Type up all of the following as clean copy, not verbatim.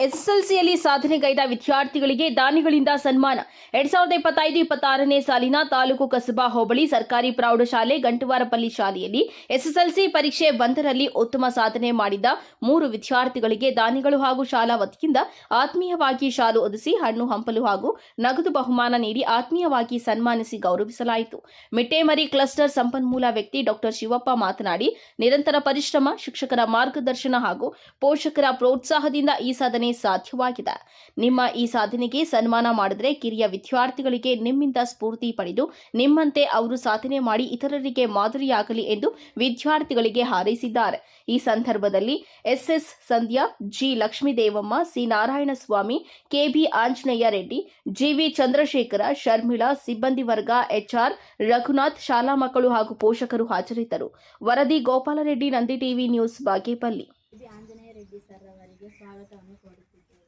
ಎಸ್ಎಸ್ಎಲ್ಸಿಯಲ್ಲಿ ಸಾಧನೆಗೈದ ವಿದ್ಯಾರ್ಥಿಗಳಿಗೆ ದಾನಿಗಳಿಂದ ಸನ್ಮಾನ. 2025-26ನೇ ಸಾಲಿನ ತಾಲೂಕು ಕಸಬಾ ಹೋಬಳಿ ಸರ್ಕಾರಿ ಪ್ರೌಢಶಾಲೆ ಗಂಟುವಾರಪಲ್ಲಿ ಶಾಲೆಯಲ್ಲಿ ಎಸ್ಎಸ್ಎಲ್ಸಿ ಪರೀಕ್ಷೆ 1ರಲ್ಲಿ ಉತ್ತಮ ಸಾಧನೆ ಮಾಡಿದ 3 ವಿದ್ಯಾರ್ಥಿಗಳಿಗೆ ದಾನಿಗಳು ಹಾಗೂ ಶಾಲಾ ವತಿಯಿಂದ ಆತ್ಮೀಯವಾಗಿ ಶಾಲು ಹೊದಿಸಿ ಹಣ್ಣು ಹಂಪಲು ಹಾಗೂ ನಗದು ಬಹುಮಾನ ನೀಡಿ ಆತ್ಮೀಯವಾಗಿ ಸನ್ಮಾನಿಸಿ ಗೌರವಿಸಲಾಯಿತು. ಮಿಟ್ಟೇಮರಿ ಕ್ಲಸ್ಟರ್ ಸಂಪನ್ಮೂಲ ವ್ಯಕ್ತಿ ಡಾ ಶಿವಪ್ಪ ಮಾತನಾಡಿ, ನಿರಂತರ ಪರಿಶ್ರಮ, ಶಿಕ್ಷಕರ ಮಾರ್ಗದರ್ಶನ ಹಾಗೂ ಪೋಷಕರ ಪ್ರೋತ್ಸಾಹದಿಂದ ಈ ಸಾಧನೆ ಸಾಧ್ಯವಾಗಿದೆ. ನಿಮ್ಮ ಈ ಸಾಧನೆಗೆ ಸನ್ಮಾನ ಮಾಡಿದರೆ ಕಿರಿಯ ವಿದ್ಯಾರ್ಥಿಗಳಿಗೆ ನಿಮ್ಮಿಂದ ಸ್ಫೂರ್ತಿ ಪಡೆದು ನಿಮ್ಮಂತೆ ಅವರು ಸಾಧನೆ ಮಾಡಿ ಇತರರಿಗೆ ಮಾದರಿಯಾಗಲಿ ಎಂದು ವಿದ್ಯಾರ್ಥಿಗಳಿಗೆ ಹಾರೈಸಿದ್ದಾರೆ. ಈ ಸಂದರ್ಭದಲ್ಲಿ SS Sandhya, G Lakshmidevamma, C Narayanaswamy, KB Anjaneya Reddy, GV Chandrashekara, Sharmila, ಸಿಬ್ಬಂದಿ ವರ್ಗ, ಎಚ್ಆರ್ ರಘುನಾಥ್, ಶಾಲಾ ಮಕ್ಕಳು ಹಾಗೂ ಪೋಷಕರು ಹಾಜರಿದ್ದರು. ವರದಿ Gopalreddy, Nandi TV news, Bagepalli. Anjaneya Reddy sir ಅವರಿಗೆ ಸ್ವಾಗತವನ್ನು ಕೋರುತ್ತಿದ್ದೇವೆ.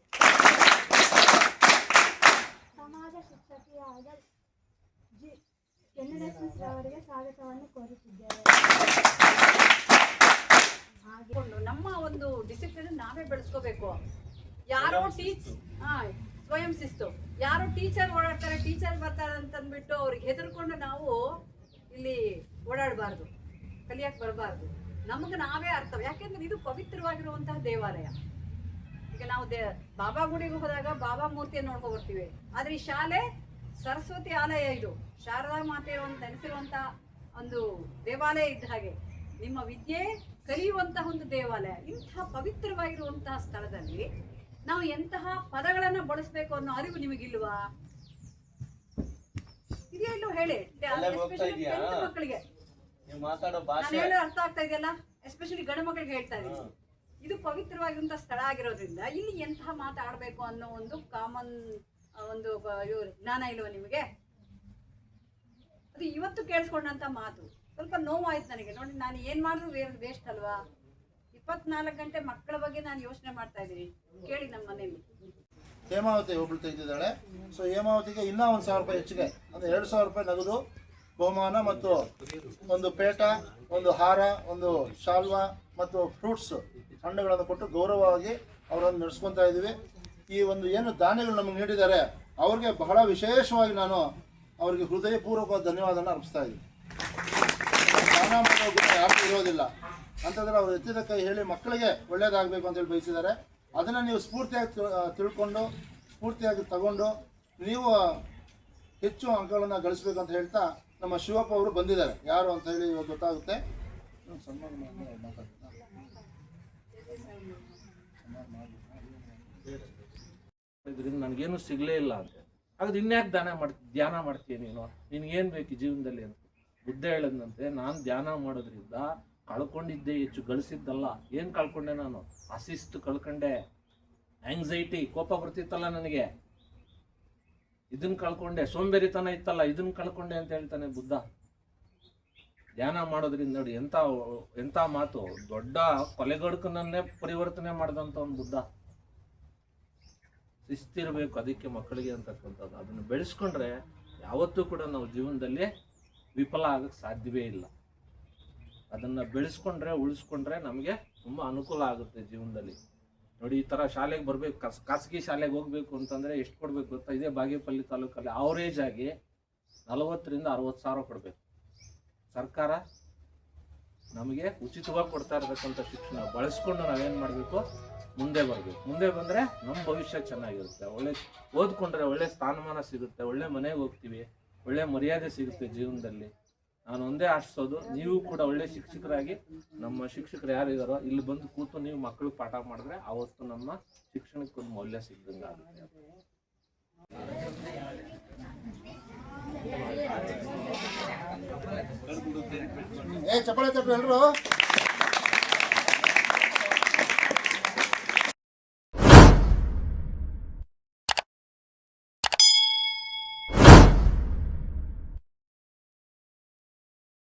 ಸಮಾಜ ಶಿಕ್ಷಕಿಯಾದ ಜಿ ಎನ್ಎಸ್ಎಸ್ ಅವರಿಗೆ ಸ್ವಾಗತವನ್ನು ಕೋರುತ್ತಿದ್ದೇವೆ. ನಮ್ಮ ಒಂದು ಡಿಸಿಪ್ಲಿನ್ ನಾವೇ ಬೆಳೆಸ್ಕೋಬೇಕು. ಯಾರೋ ಸ್ವಯಂ ಶಿಸ್ತು, ಯಾರೋ ಟೀಚರ್ ಓಡಾಡ್ತಾರೆ, ಟೀಚರ್ ಬರ್ತಾರೆ ಅಂತಂದ್ಬಿಟ್ಟು ಅವ್ರಿಗೆ ಹೆದರ್ಕೊಂಡು ನಾವು ಇಲ್ಲಿ ಓಡಾಡಬಾರ್ದು, ಕಲಿಯಕ್ಕೆ ಬರಬಾರ್ದು. ನಮಗೆ ನಾವೇ ಅರ್ಥ, ಯಾಕೆಂದ್ರೆ ಇದು ಪವಿತ್ರವಾಗಿರುವಂತಹ ದೇವಾಲಯ. ಈಗ ನಾವು ಬಾಬಾ ಗುಡಿಗೆ ಹೋದಾಗ ಬಾಬಾ ಮೂರ್ತಿಯನ್ನು ನೋಡ್ಕೊ ಬರ್ತೀವಿ, ಆದ್ರೆ ಈ ಶಾಲೆ ಸರಸ್ವತಿ ಆಲಯ, ಇದು ಶಾರದಾ ಮಾತೆ ನೆನೆಸಿರುವಂತಹ ಒಂದು ದೇವಾಲಯ ಇದ್ದ ಹಾಗೆ ನಿಮ್ಮ ವಿದ್ಯೆ ಕಲಿಯುವಂತಹ ಒಂದು ದೇವಾಲಯ. ಇಂತಹ ಪವಿತ್ರವಾಗಿರುವಂತಹ ಸ್ಥಳದಲ್ಲಿ ನಾವು ಎಂತಹ ಪದಗಳನ್ನ ಬಳಸಬೇಕು ಅನ್ನೋ ಅರಿವು ನಿಮಗಿಲ್ವಾ? ಇದೆಯಾ ಇಲ್ಲೋ ಹೇಳಿ. ಮಕ್ಕಳಿಗೆ ನಾನು ಹೇಳೋ ಅರ್ಥ ಆಗ್ತಾ ಇದೆಯಲ್ಲ, ಎಸ್ಪೆಷಲಿ ಗಂಡು ಮಕ್ಕಳಿಗೆ ಹೇಳ್ತಾ ಇದ್ದೀನಿ. ಇದು ಪವಿತ್ರವಾಗಿರುವಂತಹ ಸ್ಥಳ ಆಗಿರೋದ್ರಿಂದ ಇಲ್ಲಿ ಎಂತಹ ಮಾತಾಡಬೇಕು ಅನ್ನೋ ಒಂದು ಕಾಮನ್ ಒಂದು ಜ್ಞಾನ ಇಲ್ವ ನಿಮಗೆ? ಅದು ಇವತ್ತು ಕೇಳಿಸ್ಕೊಂಡಂತ ಮಾತು ಸ್ವಲ್ಪ ನೋವಾಯ್ತು ನನಗೆ. ನೋಡಿ, ನಾನು ಏನ್ ಮಾಡಿದ್ರು ವೇಸ್ಟ್ ಅಲ್ವಾ? 24 ಗಂಟೆ ಮಕ್ಕಳ ಬಗ್ಗೆ ನಾನು ಯೋಚನೆ ಮಾಡ್ತಾ ಇದ್ದೀನಿ. ಕೇಳಿ ನಮ್ಮ ಮನೆಯಲ್ಲಿ ಹೇಮಾವತಿ ಒಬ್ಳು ತೆಗೆದಿದ್ದಾಳೆ. ಸೊ ಹೇಮಾವತಿಗೆ ಇನ್ನೂ 1,000 ರೂಪಾಯಿ ಹೆಚ್ಚಿಗೆ, ಅಂದ್ರೆ 2,000 ರೂಪಾಯಿ ನಗದು ಬಹುಮಾನ ಮತ್ತು ಒಂದು ಪೇಟ, ಒಂದು ಹಾರ, ಒಂದು ಶಾಲ್ವಾ ಮತ್ತು ಫ್ರೂಟ್ಸ್ ಹಣ್ಣುಗಳನ್ನು ಕೊಟ್ಟು ಗೌರವವಾಗಿ ಅವರನ್ನು ನಡೆಸ್ಕೊತಾ ಇದ್ದೀವಿ. ಈ ಒಂದು ಏನು ದಾನಿಗಳು ನಮಗೆ ನೀಡಿದ್ದಾರೆ ಅವ್ರಿಗೆ ಬಹಳ ವಿಶೇಷವಾಗಿ ನಾನು ಅವರಿಗೆ ಹೃದಯಪೂರ್ವಕ ಧನ್ಯವಾದನ ಅರ್ಪಿಸ್ತಾ ಇದ್ದೀನಿ. ದಾನ ಮಾಡೋ ಗುಣ ಯಾರಿಗೂ ಇರೋದಿಲ್ಲ ಅಂತಂದರೆ ಅವರು ಎತ್ತಿದ ಕೈ ಹೇಳಿ ಮಕ್ಕಳಿಗೆ ಒಳ್ಳೇದಾಗಬೇಕು ಅಂತೇಳಿ ಬಯಸಿದ್ದಾರೆ. ಅದನ್ನು ನೀವು ಸ್ಫೂರ್ತಿಯಾಗಿ ತಿಳ್ಕೊಂಡು ಸ್ಫೂರ್ತಿಯಾಗಿ ತಗೊಂಡು ನೀವು ಹೆಚ್ಚು ಅಂಕಗಳನ್ನು ಗಳಿಸ್ಬೇಕು ಅಂತ ಹೇಳ್ತಾ ನಮ್ಮ ಶಿವಪ್ಪ ಅವರು ಬಂದಿದ್ದಾರೆ. ಯಾರು ಅಂತ ಹೇಳಿ ಇವಾಗ ಗೊತ್ತಾಗುತ್ತೆ. ಇದರಿಂದ ನನಗೇನು ಸಿಗಲೇ ಇಲ್ಲ ಅಂತ. ಹಾಗಾದ್ರೆ ಇನ್ಯಾಕೆ ಧ್ಯಾನ ಮಾಡ್ತೀಯ ನೀನು? ನಿನಗೇನು ಬೇಕು ಜೀವನದಲ್ಲಿ ಅಂತ ಬುದ್ಧ ಹೇಳದಂತೆ, ನಾನು ಧ್ಯಾನ ಮಾಡೋದ್ರಿಂದ ಕಳ್ಕೊಂಡಿದ್ದೆ ಹೆಚ್ಚು ಗಳಿಸಿದ್ದಲ್ಲ. ಏನು ಕಳ್ಕೊಂಡೆ ನಾನು? ಅಶಿಸ್ತು ಕಳ್ಕೊಂಡೆ, ಆಂಗ್ಸೈಟಿ, ಕೋಪ ಬರ್ತಿತ್ತಲ್ಲ ನನಗೆ, ಇದನ್ನ ಕಳ್ಕೊಂಡೆ. ಸೋಂಬೇರಿತನ ಇತ್ತಲ್ಲ, ಇದನ್ನ ಕಳ್ಕೊಂಡೆ ಅಂತ ಹೇಳ್ತಾನೆ ಬುದ್ಧ. ಧ್ಯಾನ ಮಾಡೋದ್ರಿಂದ ನೋಡಿ ಎಂಥ ಮಾತು. ದೊಡ್ಡ ಕೊಲೆಗಡುಕನನ್ನೇ ಪರಿವರ್ತನೆ ಮಾಡಿದಂಥ ಒಂದು ಬುದ್ಧ. ಶಿಸ್ತಿರಬೇಕು ಅದಕ್ಕೆ ಮಕ್ಕಳಿಗೆ ಅಂತಕ್ಕಂಥದ್ದು. ಅದನ್ನು ಬೆಳೆಸ್ಕೊಂಡ್ರೆ ಯಾವತ್ತೂ ಕೂಡ ನಾವು ಜೀವನದಲ್ಲಿ ವಿಫಲ ಆಗಕ್ಕೆ ಸಾಧ್ಯವೇ ಇಲ್ಲ. ಅದನ್ನು ಬೆಳೆಸ್ಕೊಂಡ್ರೆ ಉಳಿಸ್ಕೊಂಡ್ರೆ ನಮಗೆ ತುಂಬ ಅನುಕೂಲ ಆಗುತ್ತೆ ಜೀವನದಲ್ಲಿ. ನೋಡಿ, ಈ ಥರ ಶಾಲೆಗೆ ಬರಬೇಕು, ಖಾಸಗಿ ಶಾಲೆಗೆ ಹೋಗ್ಬೇಕು ಅಂತಂದರೆ ಎಷ್ಟು ಕೊಡ್ಬೇಕು ಗೊತ್ತಾ? ಇದೇ ಬಾಗೇಪಲ್ಲಿ ತಾಲೂಕಲ್ಲಿ ಅವರೇಜ್ ಆಗಿ 40,000 ರಿಂದ 60,000 ಕೊಡಬೇಕು. ಸರ್ಕಾರ ನಮಗೆ ಉಚಿತವಾಗಿ ಕೊಡ್ತಾ ಇರತಕ್ಕಂಥ ಶಿಕ್ಷಣ ಬಳಸ್ಕೊಂಡು ನಾವೇನು ಮಾಡಬೇಕು? ಮುಂದೆ ಬರಬೇಕು. ಮುಂದೆ ಬಂದರೆ ನಮ್ಮ ಭವಿಷ್ಯ ಚೆನ್ನಾಗಿರುತ್ತೆ. ಒಳ್ಳೆ ಓದ್ಕೊಂಡ್ರೆ ಒಳ್ಳೆ ಸ್ಥಾನಮಾನ ಸಿಗುತ್ತೆ, ಒಳ್ಳೆ ಮನೆಗೆ ಹೋಗ್ತೀವಿ, ಒಳ್ಳೆ ಮರ್ಯಾದೆ ಸಿಗುತ್ತೆ ಜೀವನದಲ್ಲಿ. ನಾನು ಒಂದೇ ಆಶಿಸೋದು, ನೀವು ಕೂಡ ಒಳ್ಳೆ ಶಿಕ್ಷಕರಾಗಿ, ನಮ್ಮ ಶಿಕ್ಷಕರು ಯಾರಿದಾರೋ ಇಲ್ಲಿ ಬಂದು ಕೂತು ನೀವು ಮಕ್ಕಳಿಗೆ ಪಾಠ ಮಾಡಿದ್ರೆ ಆವತ್ತು ನಮ್ಮ ಶಿಕ್ಷಣಕ್ಕೊಂದು ಮೌಲ್ಯ ಸಿಗ್ದಂಗೆ ಆಗುತ್ತೆ. ಚಪ್ಪಾಳೆ ತಪ್ಪು ಎಲ್ಲರೂ.